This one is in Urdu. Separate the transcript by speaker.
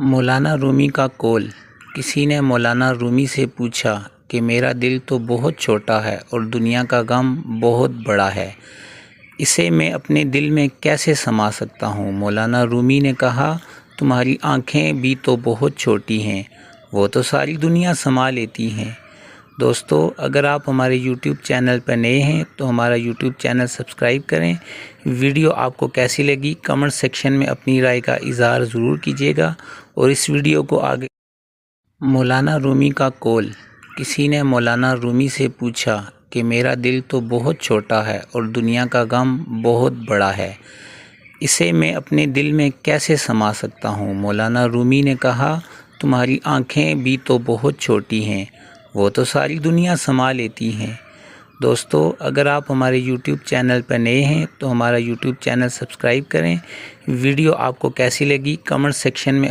Speaker 1: مولانا رومی کا قول۔ کسی نے مولانا رومی سے پوچھا کہ میرا دل تو بہت چھوٹا ہے اور دنیا کا غم بہت بڑا ہے، اسے میں اپنے دل میں کیسے سما سکتا ہوں؟ مولانا رومی نے کہا، تمہاری آنکھیں بھی تو بہت چھوٹی ہیں، وہ تو ساری دنیا سما لیتی ہیں۔ دوستو، اگر آپ ہمارے YouTube چینل پر نئے ہیں تو ہمارا YouTube چینل سبسکرائب کریں۔ ویڈیو آپ کو کیسی لگی کمنٹ سیکشن میں اپنی رائے کا اظہار ضرور کیجیے گا اور اس ویڈیو کو آگے۔ مولانا رومی کا قول۔ کسی نے مولانا رومی سے پوچھا کہ میرا دل تو بہت چھوٹا ہے اور دنیا کا غم بہت بڑا ہے، اسے میں اپنے دل میں کیسے سما سکتا ہوں؟ مولانا رومی نے کہا، تمہاری آنکھیں بھی تو بہت چھوٹی ہیں، وہ تو ساری دنیا سما لیتی ہیں۔ دوستو، اگر آپ ہمارے YouTube چینل پر نئے ہیں تو ہمارا YouTube چینل سبسکرائب کریں۔ ویڈیو آپ کو کیسی لگی کمنٹ سیکشن میں